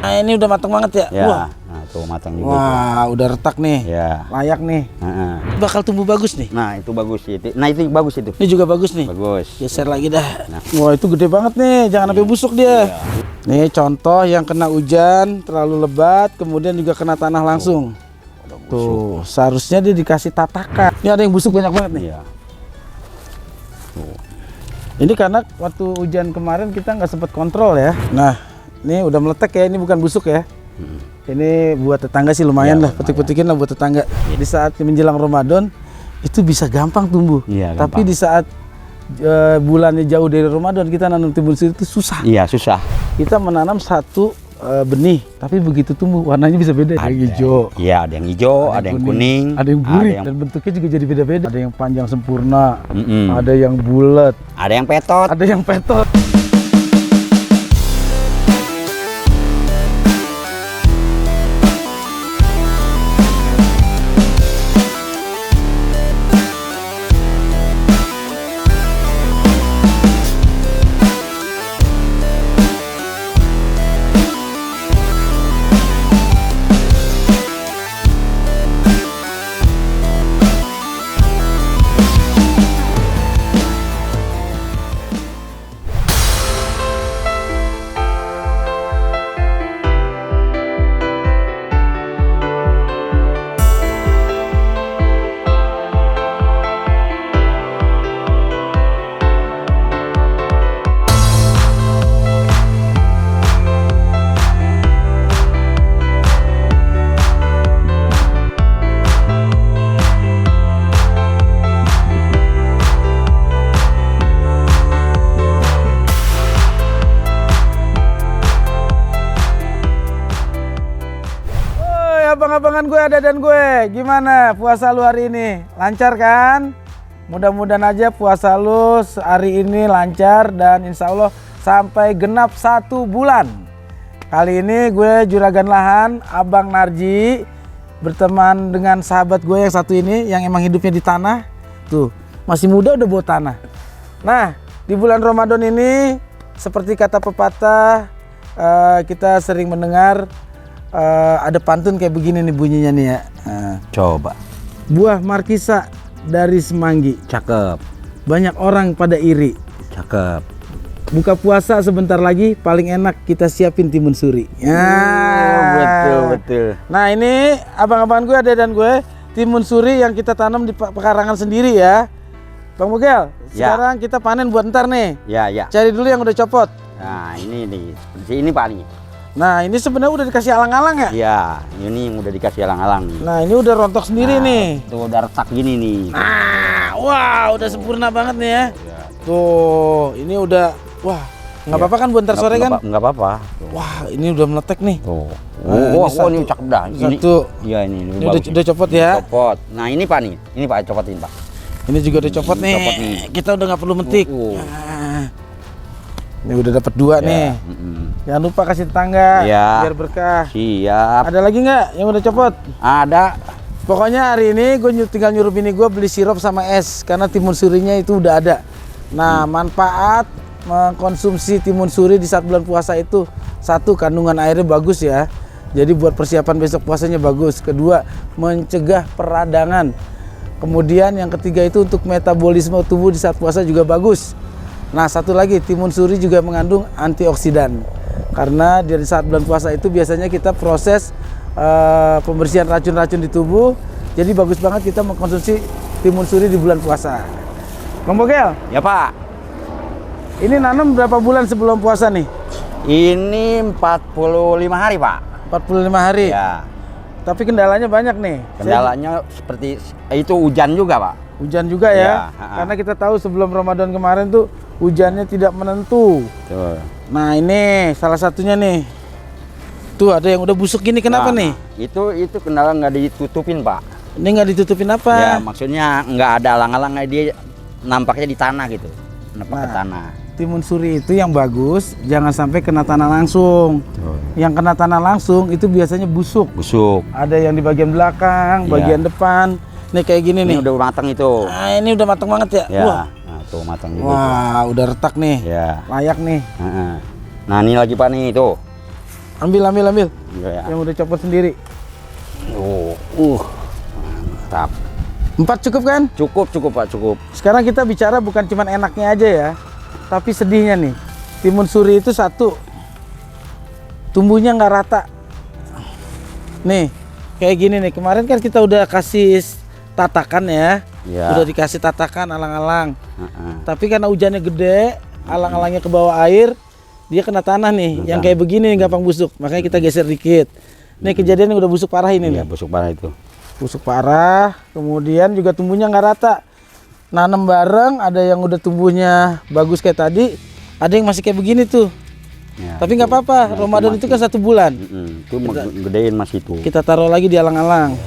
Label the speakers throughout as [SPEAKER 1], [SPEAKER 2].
[SPEAKER 1] Nah, ini udah matang banget ya?
[SPEAKER 2] Ya.
[SPEAKER 1] Wah.
[SPEAKER 2] Nah, tuh matang juga.
[SPEAKER 1] Wah, udah retak nih.
[SPEAKER 2] Ya.
[SPEAKER 1] Layak nih. Bakal tumbuh bagus nih.
[SPEAKER 2] Nah, itu bagus itu. Nah, itu bagus itu.
[SPEAKER 1] Ini juga bagus nih.
[SPEAKER 2] Bagus.
[SPEAKER 1] Geser lagi dah.
[SPEAKER 2] Nah.
[SPEAKER 1] Wah, itu gede banget nih. Jangan sampai busuk dia. Nih contoh yang kena hujan terlalu lebat, kemudian juga kena tanah langsung. Tuh, seharusnya dia dikasih tatakan. Ini ada yang busuk banyak banget nih.
[SPEAKER 2] Iya.
[SPEAKER 1] Ini karena waktu hujan kemarin kita nggak sempat kontrol ya. Nah, ini udah meletek ya. Ini bukan busuk ya. Ini buat tetangga sih lumayan lah. Petik-petikin lah buat tetangga. Di saat menjelang Ramadan itu bisa gampang tumbuh.
[SPEAKER 2] Iya,
[SPEAKER 1] tapi
[SPEAKER 2] gampang.
[SPEAKER 1] di saat bulannya jauh dari Ramadan kita nanam timun suri itu susah.
[SPEAKER 2] Iya, susah.
[SPEAKER 1] Kita menanam satu benih, tapi begitu tumbuh warnanya bisa beda. Ada yang hijau.
[SPEAKER 2] Iya, ada yang hijau, ada yang kuning,
[SPEAKER 1] ada yang gurih, dan bentuknya juga jadi beda-beda. Ada yang panjang sempurna, ada yang bulat,
[SPEAKER 2] ada yang petot,
[SPEAKER 1] ada yang petot. Abang-abangan gue ada dan gue, gimana puasa lu hari ini? Lancar kan? Mudah-mudahan aja puasa lu hari ini lancar dan insya Allah sampai genap 1 bulan. Kali ini gue Juragan Lahan, Abang Narji, berteman dengan sahabat gue yang satu ini yang emang hidupnya di tanah. Tuh, masih muda udah bawa tanah. Nah, di bulan Ramadan ini seperti kata pepatah, kita sering mendengar ada pantun kayak begini nih bunyinya nih ya.
[SPEAKER 2] Coba.
[SPEAKER 1] Buah markisa dari Semanggi.
[SPEAKER 2] Cakep.
[SPEAKER 1] Banyak orang pada iri.
[SPEAKER 2] Cakep.
[SPEAKER 1] Buka puasa sebentar lagi, paling enak kita siapin timun suri.
[SPEAKER 2] Betul.
[SPEAKER 1] Nah, ini abang-abangan gue ada dan gue, timun suri yang kita tanam di pekarangan sendiri ya. Bang Mugel, sekarang kita panen buat ntar nih.
[SPEAKER 2] Ya.
[SPEAKER 1] Cari dulu yang udah copot.
[SPEAKER 2] Nah, ini nih. Ini paling.
[SPEAKER 1] Nah, ini sebenarnya udah dikasih alang-alang ya?
[SPEAKER 2] Iya, ini yang udah dikasih alang-alang nih.
[SPEAKER 1] Nah, ini udah rontok sendiri nih.
[SPEAKER 2] Tuh udah retak gini nih.
[SPEAKER 1] Nah, wah, udah sempurna banget nih ya. Tuh, ini udah, wah, nggak apa-apa kan buat ntar sore kan?
[SPEAKER 2] Nggak apa-apa.
[SPEAKER 1] Wah, ini udah meletek nih.
[SPEAKER 2] Tuh.
[SPEAKER 1] Ini
[SPEAKER 2] ini cakep dah.
[SPEAKER 1] Satu.
[SPEAKER 2] Iya, ini
[SPEAKER 1] udah copot ya?
[SPEAKER 2] Copot. Nah, ini Pak nih. Ini Pak copotin, Pak.
[SPEAKER 1] Ini juga udah copot nih. Kita udah nggak perlu metik. Nah, ini udah dapat 2 nih. Jangan lupa kasih tetangga biar berkah.
[SPEAKER 2] Siap.
[SPEAKER 1] Ada lagi nggak yang udah copot?
[SPEAKER 2] Ada.
[SPEAKER 1] Pokoknya hari ini gue tinggal nyuruh bini gue beli sirup sama es karena timun surinya itu udah ada. Nah, manfaat mengkonsumsi timun suri di saat bulan puasa itu, 1, kandungan airnya bagus ya. Jadi buat persiapan besok puasanya bagus. Kedua, mencegah peradangan. Kemudian yang ketiga itu untuk metabolisme tubuh di saat puasa juga bagus. Nah, 1 lagi, timun suri juga mengandung antioksidan. Karena dari saat bulan puasa itu biasanya kita proses pembersihan racun-racun di tubuh. Jadi bagus banget kita mengkonsumsi timun suri di bulan puasa. Bang Bogel?
[SPEAKER 2] Ya, Pak.
[SPEAKER 1] Ini nanam berapa bulan sebelum puasa nih?
[SPEAKER 2] Ini 45 hari, Pak.
[SPEAKER 1] 45 hari?
[SPEAKER 2] Ya.
[SPEAKER 1] Tapi kendalanya banyak nih.
[SPEAKER 2] Kendalanya seperti itu hujan juga, Pak.
[SPEAKER 1] Hujan juga ya? Karena kita tahu sebelum Ramadan kemarin tuh hujannya tidak menentu.
[SPEAKER 2] Tuh.
[SPEAKER 1] Nah, ini salah satunya nih. Tuh ada yang udah busuk gini, kenapa nih?
[SPEAKER 2] Itu kendala nggak ditutupin, Pak.
[SPEAKER 1] Ini nggak ditutupin apa?
[SPEAKER 2] Ya, maksudnya nggak ada alang-alang, dia nampaknya di tanah gitu. Nampak ke tanah.
[SPEAKER 1] Timun suri itu yang bagus, jangan sampai kena tanah langsung. Yang kena tanah langsung itu biasanya busuk.
[SPEAKER 2] Busuk.
[SPEAKER 1] Ada yang di bagian belakang, bagian depan. Nih kayak gini nih.
[SPEAKER 2] Ini udah matang itu.
[SPEAKER 1] Nah, ini udah matang banget ya.
[SPEAKER 2] Wah. Nah, tuh matang juga.
[SPEAKER 1] Wah, udah retak nih.
[SPEAKER 2] Ya.
[SPEAKER 1] Layak nih.
[SPEAKER 2] Nah, ini lagi Pak nih tuh.
[SPEAKER 1] Ambil.
[SPEAKER 2] Iya, ya.
[SPEAKER 1] Yang udah copot sendiri.
[SPEAKER 2] Mantap.
[SPEAKER 1] 4 cukup kan?
[SPEAKER 2] Cukup Pak, cukup.
[SPEAKER 1] Sekarang kita bicara bukan cuma enaknya aja ya, tapi sedihnya nih. Timun suri itu satu, tumbuhnya nggak rata. Nih, kayak gini nih. Kemarin kan kita udah kasih tatakan ya,
[SPEAKER 2] Ya.
[SPEAKER 1] udah dikasih tatakan alang-alang. Tapi karena hujannya gede, alang-alangnya ke bawah air, dia kena tanah nih. Yang kayak begini nih, gampang busuk. Makanya kita geser dikit. Nih kejadian udah busuk parah ini
[SPEAKER 2] Iya,
[SPEAKER 1] nih.
[SPEAKER 2] busuk parah itu.
[SPEAKER 1] Busuk parah, kemudian juga tumbuhnya nggak rata. Nanam bareng, ada yang udah tumbuhnya bagus kayak tadi, ada yang masih kayak begini tuh.
[SPEAKER 2] Ya,
[SPEAKER 1] Tapi nggak apa-apa, Ramadan itu kan 1 bulan.
[SPEAKER 2] Itu gedein masih itu.
[SPEAKER 1] Kita taruh lagi di alang-alang.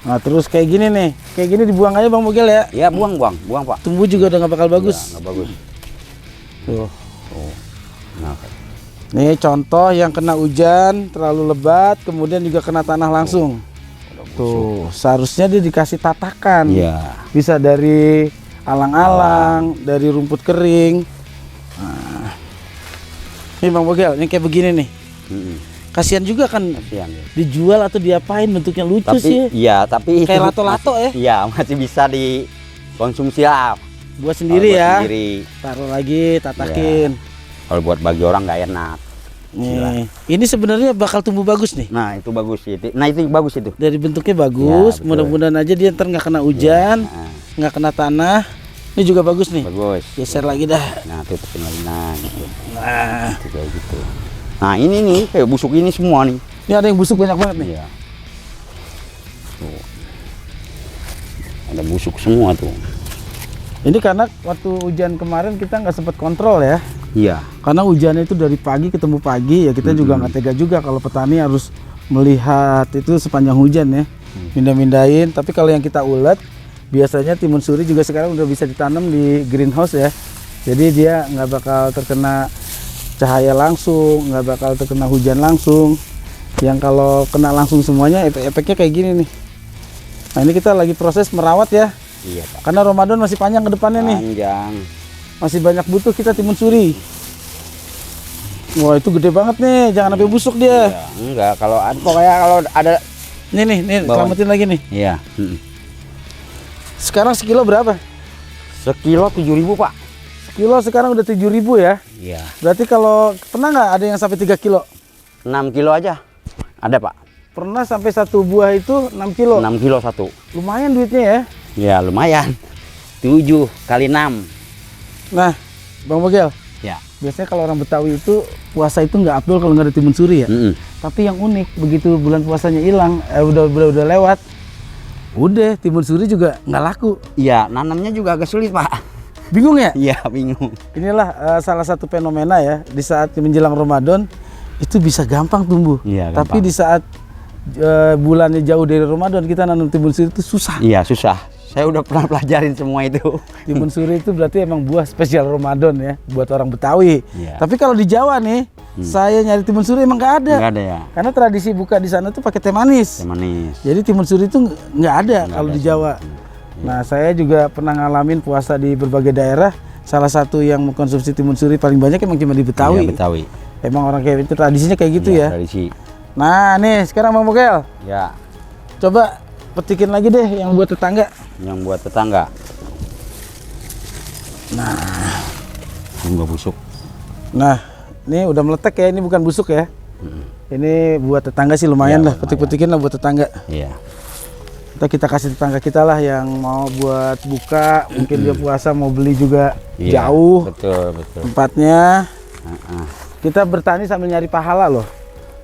[SPEAKER 1] Nah terus kayak gini nih, kayak gini dibuang aja Bang Mogel ya.
[SPEAKER 2] Ya, buang Pak.
[SPEAKER 1] Tumbuh juga udah nggak bakal bagus.
[SPEAKER 2] Nggak bagus.
[SPEAKER 1] Tuh.
[SPEAKER 2] Nah,
[SPEAKER 1] Nih contoh yang kena hujan terlalu lebat, kemudian juga kena tanah langsung. Tuh, seharusnya dia dikasih tatakan.
[SPEAKER 2] iya.
[SPEAKER 1] Bisa dari alang-alang, dari rumput kering. Nah. Nih Bang Bogel, ini kayak begini nih. Kasihan juga kan
[SPEAKER 2] Kasihan ya.
[SPEAKER 1] dijual atau diapain, bentuknya lucu
[SPEAKER 2] Tapi
[SPEAKER 1] sih.
[SPEAKER 2] iya, tapi
[SPEAKER 1] Kayak lato-lato ya.
[SPEAKER 2] Iya, masih bisa dikonsumsi lah.
[SPEAKER 1] Buat sendiri
[SPEAKER 2] Kalau buat
[SPEAKER 1] ya.
[SPEAKER 2] Sendiri.
[SPEAKER 1] Taruh lagi, tatakin.
[SPEAKER 2] Kalau buat bagi orang nggak enak.
[SPEAKER 1] Nih, ini sebenarnya bakal tumbuh bagus nih.
[SPEAKER 2] Nah, itu bagus itu. Nah, itu bagus itu.
[SPEAKER 1] Dari bentuknya bagus,
[SPEAKER 2] Ya, betul.
[SPEAKER 1] mudah-mudahan aja dia ntar nggak kena hujan,
[SPEAKER 2] Nah,
[SPEAKER 1] nggak kena tanah. Ini juga bagus nih.
[SPEAKER 2] bagus.
[SPEAKER 1] Geser lagi dah.
[SPEAKER 2] Nah, tutupin lagi nah gitu.
[SPEAKER 1] Nah,
[SPEAKER 2] Itu kayak gitu. Nah, ini nih kayak busuk ini semua nih.
[SPEAKER 1] ini ada yang busuk banyak banget nih.
[SPEAKER 2] Iya. Tuh. Ada busuk semua tuh.
[SPEAKER 1] Ini karena waktu hujan kemarin kita nggak sempat kontrol ya.
[SPEAKER 2] Iya.
[SPEAKER 1] Karena hujannya itu dari pagi ketemu pagi ya, kita juga nggak tega juga kalau petani harus melihat itu sepanjang hujan ya. Mindah-mindahin. Tapi kalau yang kita ulet, biasanya timun suri juga sekarang udah bisa ditanam di greenhouse ya. Jadi dia nggak bakal terkena cahaya langsung, nggak bakal terkena hujan langsung. Yang kalau kena langsung semuanya efeknya kayak gini nih. Nah ini kita lagi proses merawat ya.
[SPEAKER 2] Iya, Pak.
[SPEAKER 1] Karena Ramadan masih panjang ke depannya nih.
[SPEAKER 2] Panjang.
[SPEAKER 1] Masih banyak butuh kita timun suri. Wah itu gede banget nih, jangan sampai busuk dia.
[SPEAKER 2] Iya, enggak kalau pokoknya kalau ada
[SPEAKER 1] Nih,
[SPEAKER 2] Bawah.
[SPEAKER 1] selamatin lagi nih.
[SPEAKER 2] iya.
[SPEAKER 1] Sekarang sekilo berapa?
[SPEAKER 2] Sekilo 7.000, Pak.
[SPEAKER 1] Sekilo sekarang udah 7.000 ya.
[SPEAKER 2] Iya.
[SPEAKER 1] Berarti kalau pernah nggak ada yang sampai 3 kilo?
[SPEAKER 2] 6 kilo aja. Ada, Pak.
[SPEAKER 1] Pernah sampai satu buah itu 6 kilo.
[SPEAKER 2] 6 kilo satu.
[SPEAKER 1] Lumayan duitnya ya.
[SPEAKER 2] Ya, lumayan. 7 kali 6.
[SPEAKER 1] Nah, Bang Bogel,
[SPEAKER 2] Ya.
[SPEAKER 1] biasanya kalau orang Betawi itu puasa itu nggak afdol kalau nggak ada timun suri ya. Tapi yang unik begitu bulan puasanya hilang, udah lewat, udah timun suri juga nggak laku.
[SPEAKER 2] Iya, nanamnya juga agak sulit, Pak.
[SPEAKER 1] Bingung ya?
[SPEAKER 2] Iya, bingung.
[SPEAKER 1] Inilah salah satu fenomena ya, di saat menjelang Ramadan itu bisa gampang tumbuh.
[SPEAKER 2] Iya,
[SPEAKER 1] Tapi
[SPEAKER 2] gampang.
[SPEAKER 1] di saat bulannya jauh dari Ramadan kita nanam timun suri itu susah.
[SPEAKER 2] Iya, susah. Saya udah pernah pelajarin semua itu.
[SPEAKER 1] Timun suri itu berarti emang buah spesial Ramadan ya buat orang Betawi.
[SPEAKER 2] Iya.
[SPEAKER 1] Tapi kalau di Jawa nih, saya nyari timun suri emang nggak ada.
[SPEAKER 2] Nggak ada ya.
[SPEAKER 1] Karena tradisi buka di sana tuh pakai teh manis.
[SPEAKER 2] Teh manis.
[SPEAKER 1] Jadi timun suri itu nggak ada
[SPEAKER 2] Nggak
[SPEAKER 1] kalau
[SPEAKER 2] ada
[SPEAKER 1] di
[SPEAKER 2] sih.
[SPEAKER 1] Jawa. Nah, saya juga pernah ngalamin puasa di berbagai daerah. Salah satu yang mengkonsumsi timun suri paling banyak emang cuma di Betawi.
[SPEAKER 2] Iya, Betawi.
[SPEAKER 1] Emang orang kayak itu tradisinya kayak gitu ya.
[SPEAKER 2] Iya, tradisi.
[SPEAKER 1] Nah, nih sekarang Bang Mogel,
[SPEAKER 2] Ya,
[SPEAKER 1] coba petikin lagi deh yang buat tetangga.
[SPEAKER 2] yang buat tetangga. Nah, nggak busuk.
[SPEAKER 1] Nah, ini udah meletek ya, ini bukan busuk ya. Ini buat tetangga sih lumayan
[SPEAKER 2] Ya,
[SPEAKER 1] lah, petik-petikin lah buat tetangga.
[SPEAKER 2] Iya.
[SPEAKER 1] Kita kasih tetangga kita lah yang mau buat buka, mungkin dia puasa mau beli juga
[SPEAKER 2] Iya,
[SPEAKER 1] jauh
[SPEAKER 2] Betul, betul.
[SPEAKER 1] tempatnya.
[SPEAKER 2] Heeh.
[SPEAKER 1] Kita bertani sambil nyari pahala loh.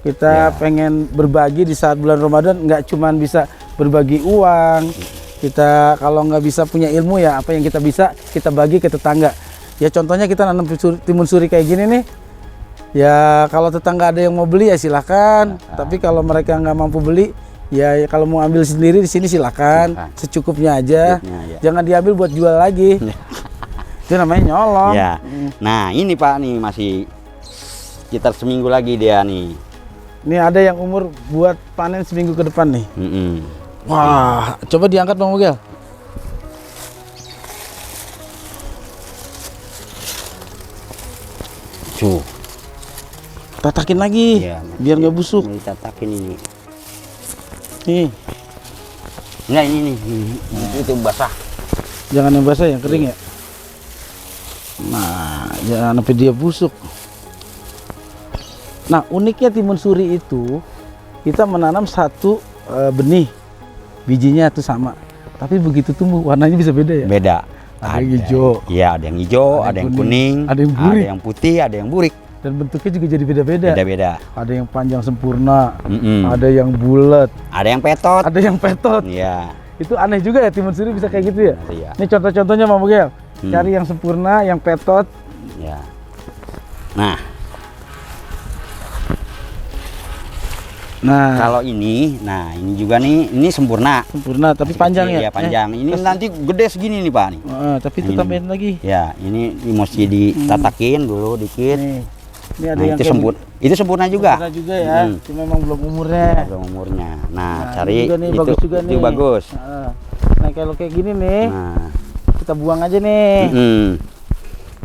[SPEAKER 1] Kita pengen berbagi di saat bulan Ramadan, nggak cuman bisa berbagi uang. Kita kalau nggak bisa punya ilmu ya apa yang kita bisa kita bagi ke tetangga. Ya contohnya kita nanam timun suri kayak gini nih. Ya kalau tetangga ada yang mau beli ya silakan. Tapi kalau mereka nggak mampu beli, ya kalau mau ambil sendiri di sini silakan. Secukupnya aja.
[SPEAKER 2] Secukupnya, ya.
[SPEAKER 1] Jangan diambil buat jual lagi. Itu namanya nyolong.
[SPEAKER 2] Ya. Nah, ini Pak nih masih sekitar seminggu lagi dia nih.
[SPEAKER 1] Ini ada yang umur buat panen seminggu ke depan nih. Wah, coba diangkat Bang Mogel.
[SPEAKER 2] Tuh.
[SPEAKER 1] Tatakin lagi,
[SPEAKER 2] Iya,
[SPEAKER 1] biar nggak busuk.
[SPEAKER 2] Ini ditatakin ini.
[SPEAKER 1] Nih,
[SPEAKER 2] Enggak ini nih. Itu basah.
[SPEAKER 1] jangan yang basah, yang kering ya. Nah, jangan sampai dia busuk. Nah, uniknya timun suri itu kita menanam satu benih, bijinya itu sama, tapi begitu tumbuh warnanya bisa beda ya.
[SPEAKER 2] Beda.
[SPEAKER 1] Ada yang hijau.
[SPEAKER 2] Iya, ada yang hijau, ada yang kuning,
[SPEAKER 1] ada yang burik,
[SPEAKER 2] ada yang putih, ada yang burik.
[SPEAKER 1] dan bentuknya juga jadi beda-beda.
[SPEAKER 2] Beda-beda.
[SPEAKER 1] Ada yang panjang sempurna,
[SPEAKER 2] Mm-mm.
[SPEAKER 1] ada yang bulat,
[SPEAKER 2] Ada yang petot.
[SPEAKER 1] ada yang petot.
[SPEAKER 2] Iya.
[SPEAKER 1] Itu aneh juga ya timun suri bisa kayak gitu ya.
[SPEAKER 2] Iya.
[SPEAKER 1] Ini contoh-contohnya Bang Bogel. Cari yang sempurna, yang petot.
[SPEAKER 2] Ya. Nah,
[SPEAKER 1] Nah,
[SPEAKER 2] kalau ini juga nih, ini sempurna.
[SPEAKER 1] sempurna tapi
[SPEAKER 2] Masih
[SPEAKER 1] panjang
[SPEAKER 2] kecil,
[SPEAKER 1] ya.
[SPEAKER 2] Iya, panjang. Ini nanti gede segini nih, Pak nih.
[SPEAKER 1] Tapi itu
[SPEAKER 2] Ini.
[SPEAKER 1] tambahin lagi.
[SPEAKER 2] Ya, ini mesti ditatakin dulu dikit.
[SPEAKER 1] Nih. Ini ada
[SPEAKER 2] Nah,
[SPEAKER 1] yang
[SPEAKER 2] itu
[SPEAKER 1] kayak
[SPEAKER 2] sempurna. Itu sempurna juga.
[SPEAKER 1] sempurna juga ya. Cuma memang belum umurnya.
[SPEAKER 2] Ada umurnya. Nah,
[SPEAKER 1] Nah,
[SPEAKER 2] cari
[SPEAKER 1] ini juga nih,
[SPEAKER 2] itu,
[SPEAKER 1] bagus juga
[SPEAKER 2] itu
[SPEAKER 1] nih.
[SPEAKER 2] bagus.
[SPEAKER 1] Nah, kalau kayak gini nih,
[SPEAKER 2] Nah,
[SPEAKER 1] kita buang aja nih.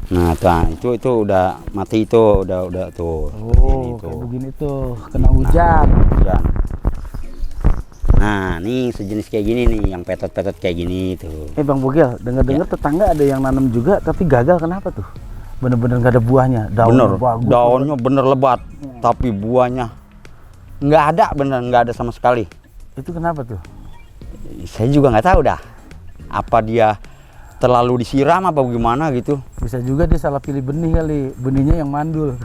[SPEAKER 2] nah, itu udah mati itu, udah tuh.
[SPEAKER 1] Oh,
[SPEAKER 2] Ini
[SPEAKER 1] kayak begini tuh, kena hujan.
[SPEAKER 2] Hujan. Nah, nih sejenis kayak gini nih, yang petot-petot kayak gini tuh.
[SPEAKER 1] Bang Bogel, dengar-dengar tetangga ada yang nanam juga tapi gagal, kenapa tuh? Bener-bener nggak ada buahnya, daunnya
[SPEAKER 2] Bener,
[SPEAKER 1] bagus.
[SPEAKER 2] daunnya bener lebat, tapi buahnya nggak ada, bener nggak ada sama sekali.
[SPEAKER 1] Itu kenapa tuh?
[SPEAKER 2] Saya juga nggak tahu dah. Apa dia terlalu disiram apa bagaimana gitu?
[SPEAKER 1] Bisa juga dia salah pilih benih kali, benihnya yang mandul.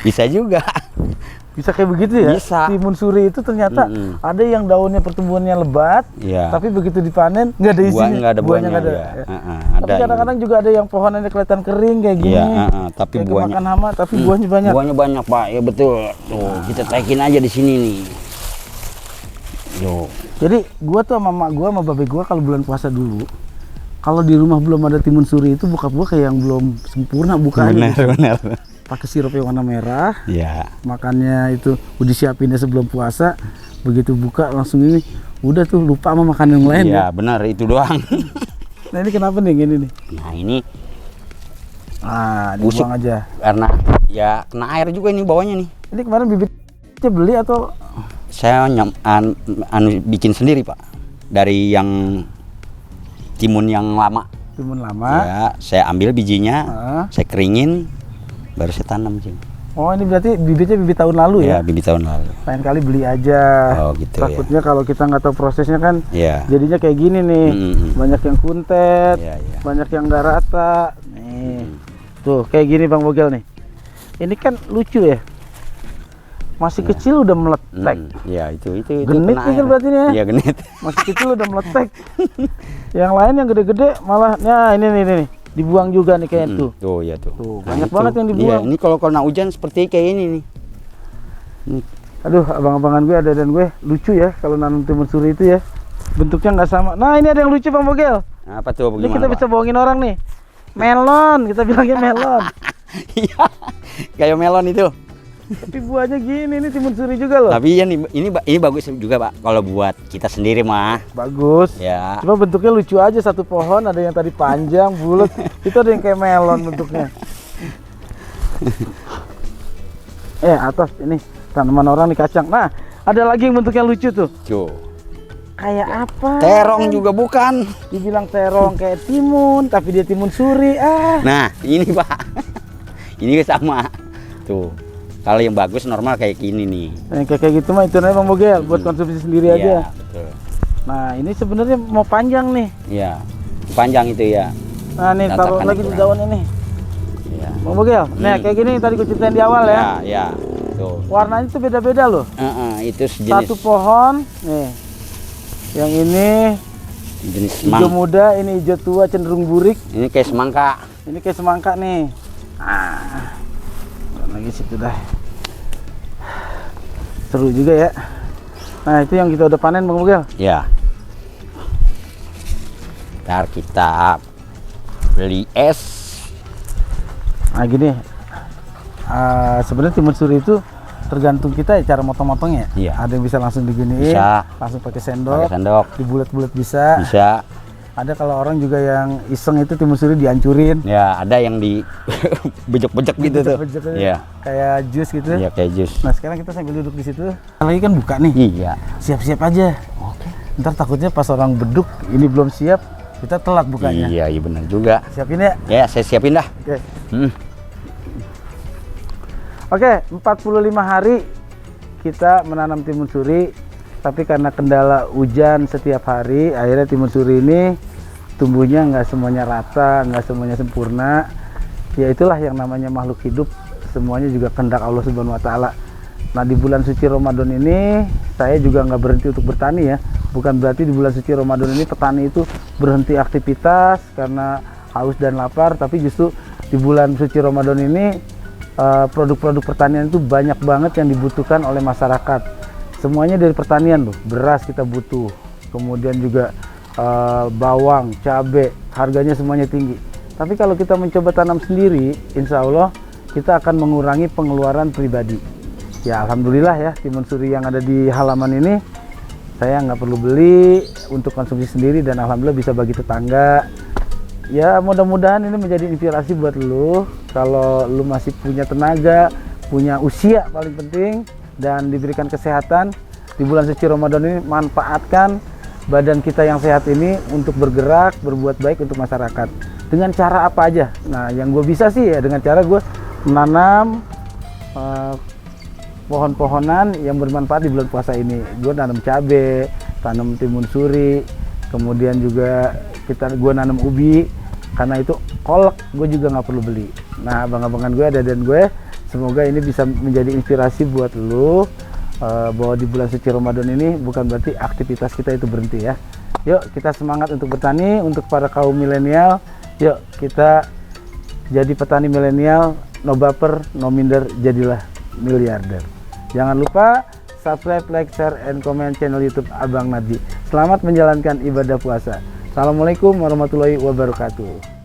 [SPEAKER 2] Bisa juga.
[SPEAKER 1] Bisa kayak begitu ya?
[SPEAKER 2] Bisa.
[SPEAKER 1] Timun suri itu ternyata ada yang daunnya pertumbuhannya lebat,
[SPEAKER 2] Iya.
[SPEAKER 1] tapi begitu dipanen nggak ada isinya.
[SPEAKER 2] Nggak ada buahnya.
[SPEAKER 1] nggak ada.
[SPEAKER 2] Ya.
[SPEAKER 1] Ya.
[SPEAKER 2] Ada.
[SPEAKER 1] Tapi kadang-kadang juga ada yang pohonnya kelihatan kering kayak gini.
[SPEAKER 2] Iya, tapi
[SPEAKER 1] kayak
[SPEAKER 2] buahnya.
[SPEAKER 1] kemakan hama, tapi buahnya banyak.
[SPEAKER 2] Buahnya banyak, Pak. Ya betul. Tuh, kita tekin aja di sini nih. Yo.
[SPEAKER 1] Jadi gua tuh sama mak gua sama babe gua kalau bulan puasa dulu, kalau di rumah belum ada timun suri itu bokap gua kayak yang belum sempurna bukanya.
[SPEAKER 2] Benar.
[SPEAKER 1] Pakai sirup yang warna merah,
[SPEAKER 2] Ya.
[SPEAKER 1] makannya itu udah siapinnya sebelum puasa, begitu buka langsung ini udah tuh lupa sama makan yang lain.
[SPEAKER 2] Iya, benar itu doang.
[SPEAKER 1] Nah ini kenapa nih gini nih?
[SPEAKER 2] Nah, ini
[SPEAKER 1] Dibuang
[SPEAKER 2] busuk.
[SPEAKER 1] aja.
[SPEAKER 2] Karena ya kena air juga ini bawahnya nih.
[SPEAKER 1] Ini kemarin bibitnya beli atau
[SPEAKER 2] Saya bikin sendiri, Pak. Dari yang timun yang lama.
[SPEAKER 1] timun lama?
[SPEAKER 2] Ya, saya ambil bijinya,
[SPEAKER 1] Ah.
[SPEAKER 2] saya keringin, baru saya tanam sih.
[SPEAKER 1] Oh ini berarti bibitnya bibit tahun lalu ya?
[SPEAKER 2] Ya, bibit tahun lalu.
[SPEAKER 1] Lain kali beli aja.
[SPEAKER 2] Oh, gitu ya.
[SPEAKER 1] Takutnya kalau kita nggak tahu prosesnya kan
[SPEAKER 2] Ya.
[SPEAKER 1] jadinya kayak gini nih. Banyak yang kuntet,
[SPEAKER 2] Iya, iya.
[SPEAKER 1] banyak yang nggak rata. Nih, tuh kayak gini Bang Bogel nih. Ini kan lucu ya. Masih kecil udah meletek.
[SPEAKER 2] Ya, itu
[SPEAKER 1] Genit
[SPEAKER 2] kena
[SPEAKER 1] nih kan
[SPEAKER 2] air.
[SPEAKER 1] berarti nih ya?
[SPEAKER 2] Iya, genit.
[SPEAKER 1] Masih kecil udah meletek. Yang lain yang gede-gede malah, nah ini nih, dibuang juga nih kayaknya tuh.
[SPEAKER 2] Tuh, ya tuh.
[SPEAKER 1] Tuh,
[SPEAKER 2] Nah,
[SPEAKER 1] banyak
[SPEAKER 2] itu.
[SPEAKER 1] banget yang dibuang.
[SPEAKER 2] Iya, ini kalau kena hujan seperti kayak ini nih.
[SPEAKER 1] Aduh, abang-abangan gue, dan gue lucu ya kalau nanam timun suri itu ya. Bentuknya nggak sama. Nah ini ada yang lucu Bang Bogel.
[SPEAKER 2] Nah, apa tuh
[SPEAKER 1] Ini
[SPEAKER 2] bagaimana,
[SPEAKER 1] kita
[SPEAKER 2] Pak?
[SPEAKER 1] bisa bohongin orang nih. Melon, kita bilangnya melon.
[SPEAKER 2] Iya. Kayak melon itu.
[SPEAKER 1] Tapi buahnya gini, ini timun suri juga loh.
[SPEAKER 2] Tapi ya ini bagus juga, Pak. Kalau buat kita sendiri mah.
[SPEAKER 1] Bagus.
[SPEAKER 2] Ya.
[SPEAKER 1] Cuma bentuknya lucu aja, satu pohon ada yang tadi panjang, bulat. Itu ada yang kayak melon bentuknya. Atas ini tanaman orang nih kacang. Nah, ada lagi yang bentuknya lucu tuh.
[SPEAKER 2] Tuh.
[SPEAKER 1] Kayak apa?
[SPEAKER 2] Terong juga bukan.
[SPEAKER 1] Dibilang terong kayak timun, tapi dia timun suri.
[SPEAKER 2] Nah, ini, Pak. Ini sama. Tuh. Kalau yang bagus normal kayak gini nih.
[SPEAKER 1] Yang kayak gitu mah itu namanya Bang Bogel, buat konsumsi sendiri aja.
[SPEAKER 2] Iya, betul.
[SPEAKER 1] Nah, ini sebenarnya mau panjang nih.
[SPEAKER 2] Iya. Panjang itu ya.
[SPEAKER 1] Nah, nih taruh
[SPEAKER 2] Tatakan
[SPEAKER 1] lagi di
[SPEAKER 2] kurang.
[SPEAKER 1] daun ini.
[SPEAKER 2] Iya.
[SPEAKER 1] Bang Bogel, nah kayak gini tadi gue ceritain di awal ya.
[SPEAKER 2] Ya. Tuh.
[SPEAKER 1] Warnanya tuh beda-beda loh.
[SPEAKER 2] Itu sejenis
[SPEAKER 1] Satu pohon, nih. Yang ini
[SPEAKER 2] jenis
[SPEAKER 1] hijau
[SPEAKER 2] semang.
[SPEAKER 1] muda, ini hijau tua cenderung burik.
[SPEAKER 2] Ini kayak semangka.
[SPEAKER 1] Ini kayak semangka nih. Lagi situ dah. Seru juga ya. Nah, itu yang kita udah panen Bang Bogel.
[SPEAKER 2] Ya. Ntar kita beli es.
[SPEAKER 1] Nah, gini. Sebenarnya timun suri itu tergantung kita ya cara motong-motongnya.
[SPEAKER 2] Iya.
[SPEAKER 1] Ada yang bisa langsung diginiin,
[SPEAKER 2] Bisa.
[SPEAKER 1] langsung pakai
[SPEAKER 2] Pakai
[SPEAKER 1] sendok,
[SPEAKER 2] sendok.
[SPEAKER 1] dibulet-bulet bisa.
[SPEAKER 2] Bisa.
[SPEAKER 1] Ada kalau orang juga yang iseng itu timun suri dihancurin.
[SPEAKER 2] Ya, ada yang di bejek-bejek gitu tuh.
[SPEAKER 1] Bejek-bejek
[SPEAKER 2] Iya.
[SPEAKER 1] Kayak jus gitu.
[SPEAKER 2] Iya, kayak jus.
[SPEAKER 1] Nah sekarang kita sambil duduk di situ. Lagi kan buka nih.
[SPEAKER 2] Iya.
[SPEAKER 1] Siap-siap aja.
[SPEAKER 2] Oke.
[SPEAKER 1] Ntar takutnya pas orang beduk ini belum siap, kita telat bukanya.
[SPEAKER 2] Iya, iya benar juga.
[SPEAKER 1] Siapin ya.
[SPEAKER 2] Ya, saya siapin dah.
[SPEAKER 1] Oke.
[SPEAKER 2] Hmm.
[SPEAKER 1] Oke, 45 hari kita menanam timun suri. Tapi karena kendala hujan setiap hari, akhirnya timun suri ini tumbuhnya nggak semuanya rata, nggak semuanya sempurna. Ya itulah yang namanya makhluk hidup, semuanya juga kehendak Allah Subhanahu Wa Taala. Nah di bulan suci Ramadan ini saya juga nggak berhenti untuk bertani ya. Bukan berarti di bulan suci Ramadan ini petani itu berhenti aktivitas karena haus dan lapar, tapi justru di bulan suci Ramadan ini produk-produk pertanian itu banyak banget yang dibutuhkan oleh masyarakat. Semuanya dari pertanian loh, beras kita butuh, kemudian juga bawang, cabai, harganya semuanya tinggi. Tapi kalau kita mencoba tanam sendiri, insya Allah kita akan mengurangi pengeluaran pribadi. Ya alhamdulillah ya, timun suri yang ada di halaman ini saya nggak perlu beli untuk konsumsi sendiri dan alhamdulillah bisa bagi tetangga. Ya mudah-mudahan ini menjadi inspirasi buat lu. Kalau lu masih punya tenaga, punya usia paling penting, dan diberikan kesehatan di bulan suci Ramadan ini, manfaatkan badan kita yang sehat ini untuk bergerak, berbuat baik untuk masyarakat. Dengan cara apa aja? Nah, yang gue bisa sih ya dengan cara gue menanam pohon-pohonan yang bermanfaat di bulan puasa ini. Gue nanam cabai, tanam timun suri, kemudian juga gue nanam ubi. Karena itu kolak gue juga nggak perlu beli. Nah, abang-abangan gue ada dan gue, semoga ini bisa menjadi inspirasi buat lu bahwa di bulan suci Ramadan ini bukan berarti aktivitas kita itu berhenti ya. Yuk kita semangat untuk bertani, untuk para kaum milenial. Yuk kita jadi petani milenial, no baper, no minder, jadilah miliarder. Jangan lupa subscribe, like, share, and comment channel YouTube Abang Narji. Selamat menjalankan ibadah puasa. Assalamualaikum warahmatullahi wabarakatuh.